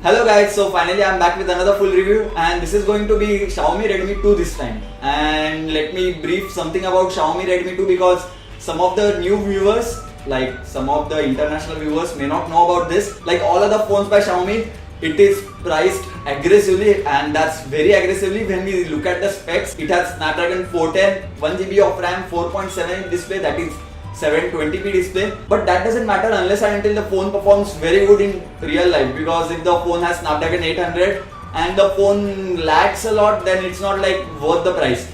Hello guys, so finally I'm back with another full review and this is going to be Xiaomi Redmi 2 this time. And let me brief something about Xiaomi Redmi 2 because some of the new viewers, like some of the international viewers may not know about this. Like all other phones by Xiaomi, it is priced aggressively and that's very aggressively when we look at the specs. It has Snapdragon 410, 1GB of RAM, 4.7 display, that is 720p display, but that doesn't matter unless and until the phone performs very good in real life, because if the phone has Snapdragon 800 and the phone lags a lot, then it's not like worth the price.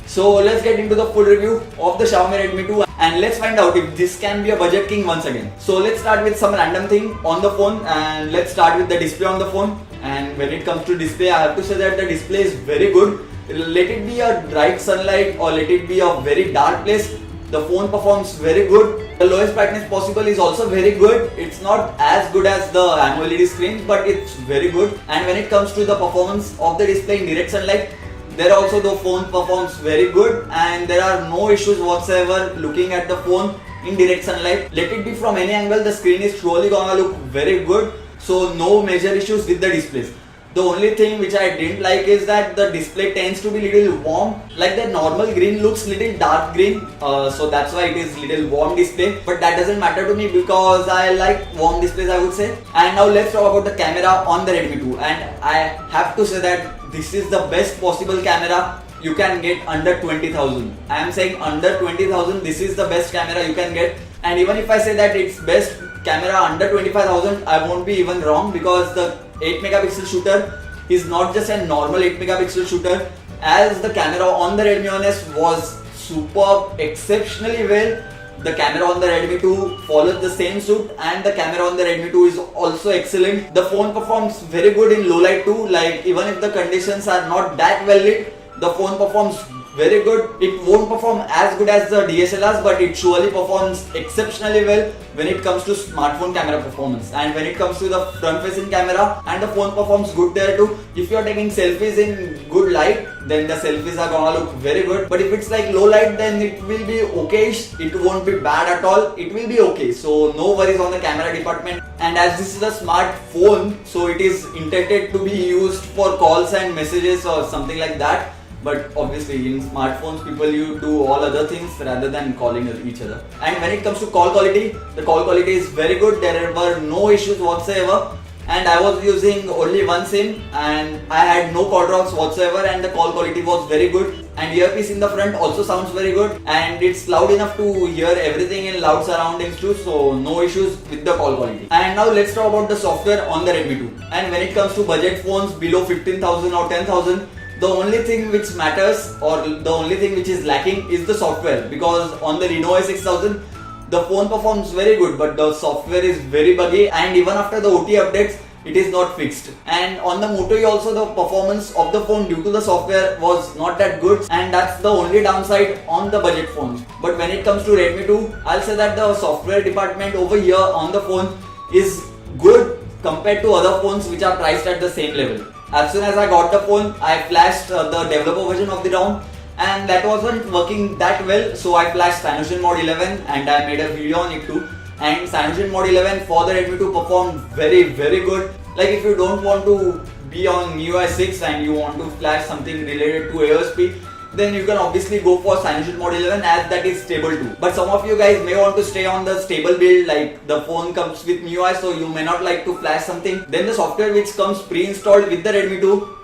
So let's get into the full review of the Xiaomi Redmi 2 and let's find out if this can be a budget king once again. So let's start with some random thing on the phone and let's start with the display on the phone. And when it comes to display, I have to say that the display is very good. Let it be a bright sunlight or let it be a very dark place, the phone performs very good. The lowest brightness possible is also very good. It's not as good as the AMOLED screens, but it's very good. And when it comes to the performance of the display in direct sunlight, there also the phone performs very good and there are no issues whatsoever looking at the phone in direct sunlight. Let it be from any angle, the screen is surely gonna look very good. So no major issues with the displays. The only thing which I didn't like is that the display tends to be little warm. Like the normal green looks little dark green, so that's why it is little warm display. But that doesn't matter to me because I like warm displays, I would say. And now let's talk about the camera on the Redmi 2. And I have to say that this is the best possible camera you can get under 20,000. I am saying under 20,000, this is the best camera you can get. And even if I say that it's best camera under 25,000, I won't be even wrong, because the 8 megapixel shooter is not just a normal 8 megapixel shooter, as the camera on the Redmi 1S was superb, exceptionally well. The camera on the Redmi 2 follows the same suit and the camera on the Redmi 2 is also excellent. The phone performs very good in low light too, like even if the conditions are not that well lit, the phone performs very good. It won't perform as good as the DSLRs, but it surely performs exceptionally well when it comes to smartphone camera performance. And when it comes to the front facing camera, and the phone performs good there too. If you are taking selfies in good light, then the selfies are gonna look very good. But if it's like low light, then it will be okayish. It won't be bad at all. It will be okay. So no worries on the camera department. And as this is a smartphone, so it is intended to be used for calls and messages or something like that. But obviously in smartphones people you do all other things rather than calling each other. And when it comes to call quality, the call quality is very good. There were no issues whatsoever. And I was using only one SIM and I had no call drops whatsoever and the call quality was very good. And earpiece in the front also sounds very good and it's loud enough to hear everything in loud surroundings too, so no issues with the call quality. And now let's talk about the software on the Redmi 2. And when it comes to budget phones below 15,000 or 10,000, the only thing which matters or the only thing which is lacking is the software, because on the Reno 6000 the phone performs very good but the software is very buggy and even after the OT updates it is not fixed. And on the Moto E also the performance of the phone due to the software was not that good, and that's the only downside on the budget phones. But when it comes to Redmi 2, I'll say that the software department over here on the phone is good compared to other phones which are priced at the same level. As soon as I got the phone, I flashed the developer version of the ROM and that wasn't working that well, so I flashed Cyanogen Mod 11 and I made a video on it too. And Cyanogen Mod 11 for the Redmi 2 performed very good. Like if you don't want to be on MIUI 6 and you want to flash something related to AOSP, then you can obviously go for Cyanogen Mod 11 as that is stable too. But some of you guys may want to stay on the stable build, like the phone comes with MIUI, so you may not like to flash something. Then the software which comes pre-installed with the Redmi 2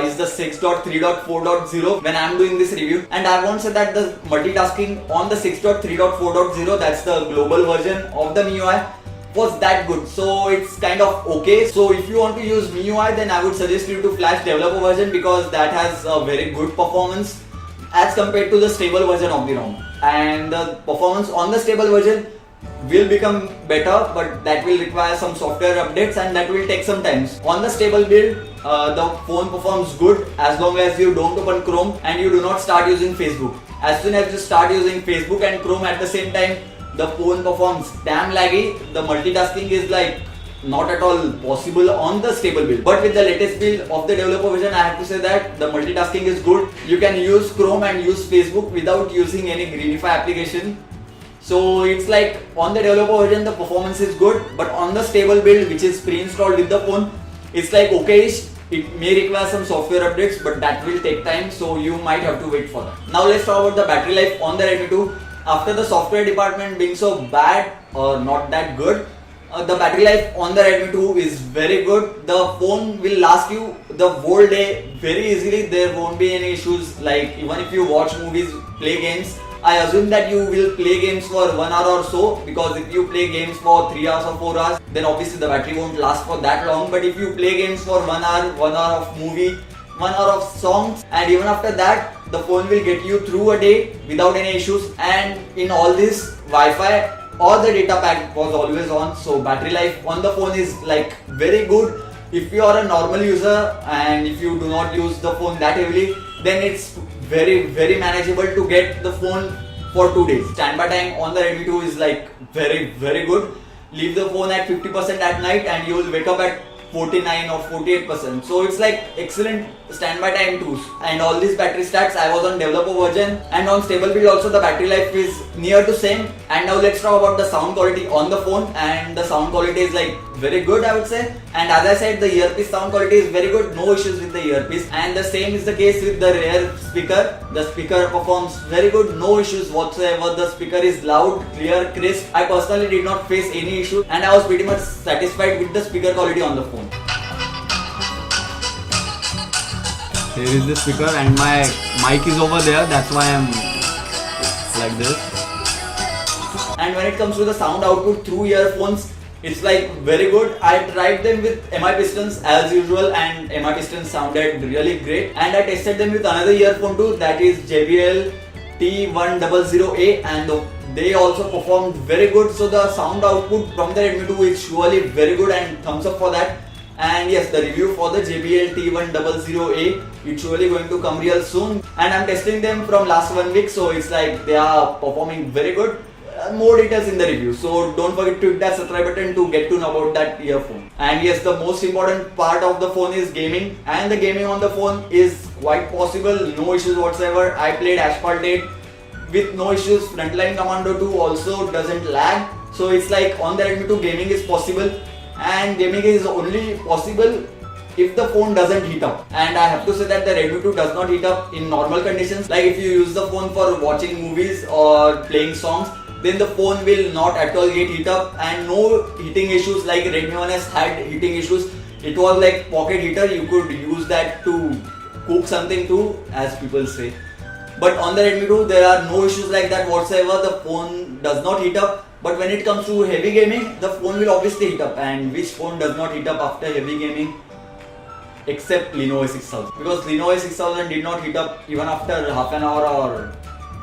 is the 6.3.4.0 when I am doing this review. And I won't say that the multitasking on the 6.3.4.0, that's the global version of the MIUI, was that good. So it's kind of okay. So if you want to use MIUI, then I would suggest you to flash developer version because that has a very good performance as compared to the stable version of the ROM. And the performance on the stable version will become better, but that will require some software updates and that will take some time. On the stable build, the phone performs good as long as you don't open Chrome and you do not start using Facebook. As soon as you start using Facebook and Chrome at the same time, the phone performs damn laggy. The multitasking is like not at all possible on the stable build. But with the latest build of the developer version, I have to say that the multitasking is good. You can use Chrome and use Facebook without using any Greenify application. So it's like on the developer version the performance is good, but on the stable build which is pre-installed with the phone, It's like okayish. It may require some software updates, but that will take time, so you might have to wait for that. Now let's talk about the battery life on the Redmi 2. After the software department being so bad or not that good, the battery life on the Redmi 2 is very good. The phone will last you the whole day very easily. There won't be any issues, like even if you watch movies, play games. I assume that you will play games for 1 hour or so, because if you play games for 3 hours or 4 hours, then obviously the battery won't last for that long. But if you play games for 1 hour, 1 hour of movie, 1 hour of songs, and even after that, the phone will get you through a day without any issues. And in all this, Wi-Fi or the data pack was always on, so battery life on the phone is like very good. If you are a normal user and if you do not use the phone that heavily, then it's very manageable to get the phone for 2 days. Standby time on the Redmi 2 is like very good. Leave the phone at 50% at night and you will wake up at 49 or 48%. So it's like excellent standby time tools. And all these battery stats, I was on developer version, and on stable build also the battery life is near to same. And now let's talk about the sound quality on the phone. And the sound quality is like very good, I would say. And as I said, the earpiece sound quality is very good, no issues with the earpiece. And the same is the case with the rear speaker. The speaker performs very good, no issues whatsoever. The speaker is loud, clear, crisp. I personally did not face any issue, and I was pretty much satisfied with the speaker quality on the phone. Here is the speaker and my mic is over there, that's why I'm like this. And when it comes to the sound output through earphones, it's like very good. I tried them with MI pistons as usual, and MI pistons sounded really great. And I tested them with another earphone too, that is JBL T100A, and they also performed very good. So the sound output from the Redmi 2 is surely very good, and thumbs up for that. And yes, the review for the JBL T100A, it's surely going to come real soon. And I'm testing them from last 1 week, so it's like they are performing very good. More details in the review, so don't forget to hit that subscribe button to get to know about that earphone. And yes, the most important part of the phone is gaming, and the gaming on the phone is quite possible, no issues whatsoever. I played Asphalt 8 with no issues. Frontline Commando 2 also doesn't lag, so it's like on the Redmi 2 gaming is possible, and gaming is only possible if the phone doesn't heat up. And I have to say that the Redmi 2 does not heat up in normal conditions. Like if you use the phone for watching movies or playing songs, then the phone will not at all get heat up, and no heating issues like Redmi 1S had heating issues. It was like pocket heater, you could use that to cook something too, as people say. But on the Redmi 2 there are no issues like that whatsoever. The phone does not heat up. But when it comes to heavy gaming, the phone will obviously heat up. And which phone does not heat up after heavy gaming? Except Lenovo 6000. Because Lenovo 6000 did not heat up even after half an hour or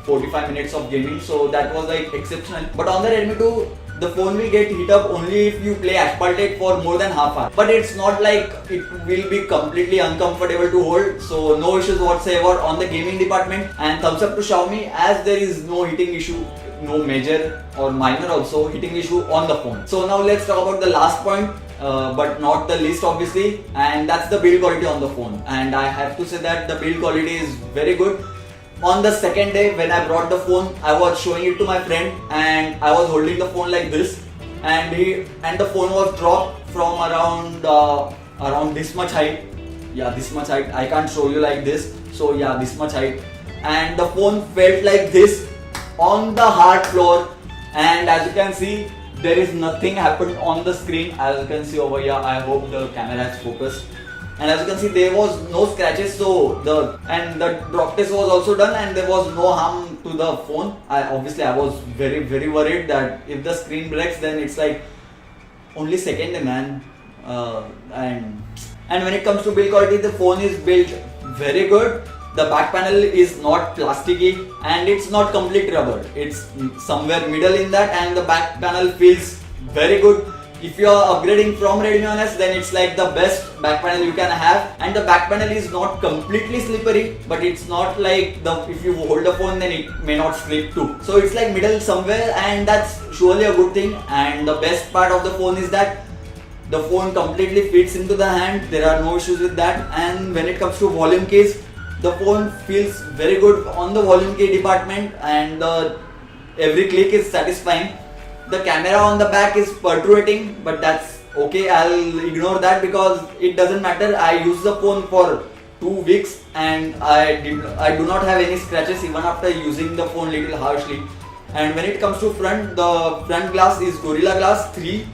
45 minutes of gaming, so that was like exceptional. But on the Redmi 2, the phone will get heat up only if you play Asphalt 8 for more than half hour. But it's not like it will be completely uncomfortable to hold, so no issues whatsoever on the gaming department. And thumbs up to Xiaomi, as there is no heating issue, no major or minor also heating issue on the phone. So now let's talk about the last point, but not the least obviously, and that's the build quality on the phone. And I have to say that the build quality is very good. On the second day when I brought the phone, I was showing it to my friend and I was holding the phone like this, and the phone was dropped from around this much height. Yeah, this much height. I can't show you like this. So yeah, this much height. And the phone felt like this on the hard floor. And as you can see, there is nothing happened on the screen. As you can see over here, I hope the camera has focused. And as you can see, there was no scratches, so the drop test was also done, and there was no harm to the phone. I was very worried that if the screen breaks, then it's like only second day, man. And when it comes to build quality, the phone is built very good. The back panel is not plasticky and it's not complete rubber. It's somewhere middle in that, and the back panel feels very good. If you are upgrading from Redmi 1S, then it's like the best back panel you can have. And the back panel is not completely slippery, but it's not like if you hold the phone, then it may not slip too. So it's like middle somewhere, and that's surely a good thing. And the best part of the phone is that the phone completely fits into the hand. There are no issues with that. And when it comes to volume keys, the phone feels very good on the volume key department, and every click is satisfying. The camera on the back is protruding, but that's okay, I'll ignore that because it doesn't matter. I use the phone for 2 weeks and I do not have any scratches even after using the phone little harshly. And when it comes to front, the front glass is Gorilla Glass 3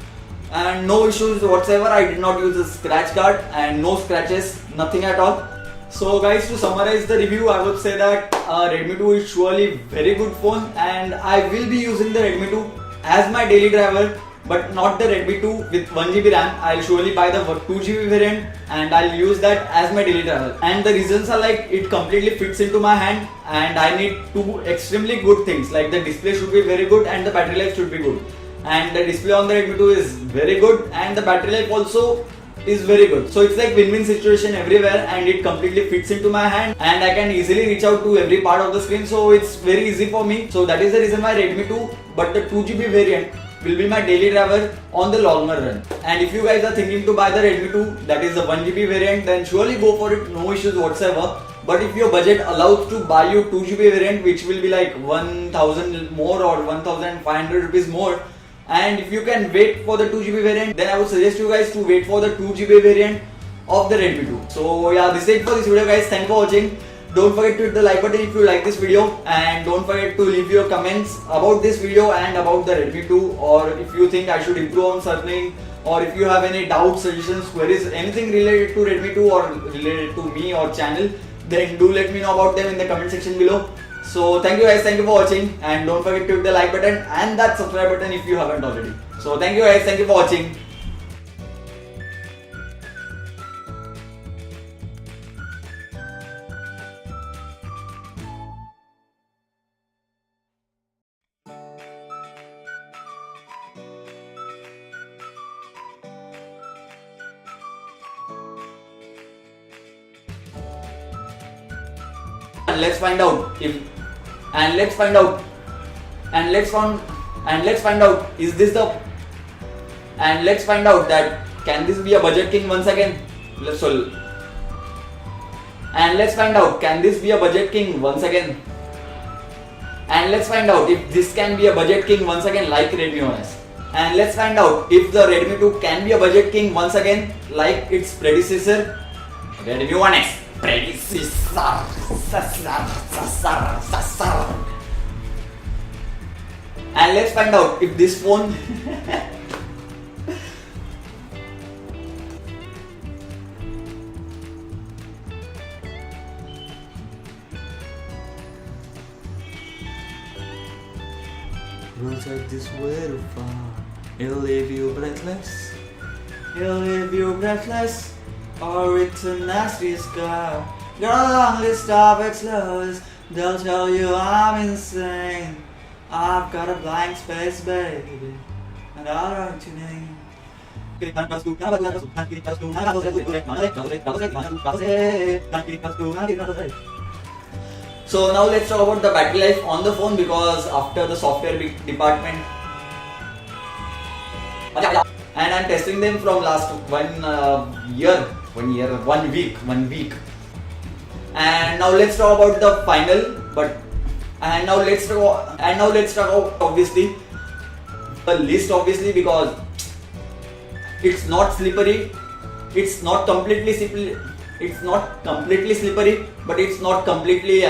and no issues whatsoever. I did not use a scratch guard and no scratches, nothing at all. So guys, to summarize the review, I would say that Redmi 2 is surely very good phone and I will be using the Redmi 2 as my daily driver, but not the Redmi 2 with 1GB RAM. I'll surely buy the 2GB variant and I'll use that as my daily driver. And the reasons are like it completely fits into my hand and I need two extremely good things, like the display should be very good and the battery life should be good. And the display on the Redmi 2 is very good and the battery life also is very good. So it's like win-win situation everywhere and it completely fits into my hand and I can easily reach out to every part of the screen, so it's very easy for me. So that is the reason why Redmi 2, but the 2GB variant will be my daily driver on the longer run. And if you guys are thinking to buy the Redmi 2, that is the 1GB variant, then surely go for it, no issues whatsoever. But if your budget allows to buy you 2GB variant, which will be like 1000 more or 1500 rupees more, and if you can wait for the 2GB variant, then I would suggest you guys to wait for the 2GB variant of the Redmi 2. So yeah, this is it for this video guys. Thanks for watching. Don't forget to hit the like button if you like this video and don't forget to leave your comments about this video and about the Redmi 2, or if you think I should improve on something, or if you have any doubts, suggestions, queries, anything related to Redmi 2 or related to me or channel, then do let me know about them in the comment section below. So thank you guys, thank you for watching and don't forget to hit the like button and that subscribe button if you haven't already. So thank you guys, thank you for watching. And let's find out if let's find out is this the and let's find out that can this be a budget king once again. And let's find out, can this be a budget king once again? And let's find out if this can be a budget king once again like Redmi OS. And let's find out if the Redmi 2 can be a budget king once again like its predecessor Redmi 1X. And let's find out if this phone will take this way too far. It'll leave you breathless. It'll leave you breathless. Or it's a nasty scar. Got a long list of ex-lovers. They'll tell you I'm insane. I've got a blank space, baby, and I'll write your name. So now let's talk about the battery life on the phone, because after the software department, and I'm testing them from last 1 week. And now let's talk about the final. And now let's talk about obviously the list, obviously, because it's not slippery. It's not completely slippery. It's not completely slippery, but it's not completely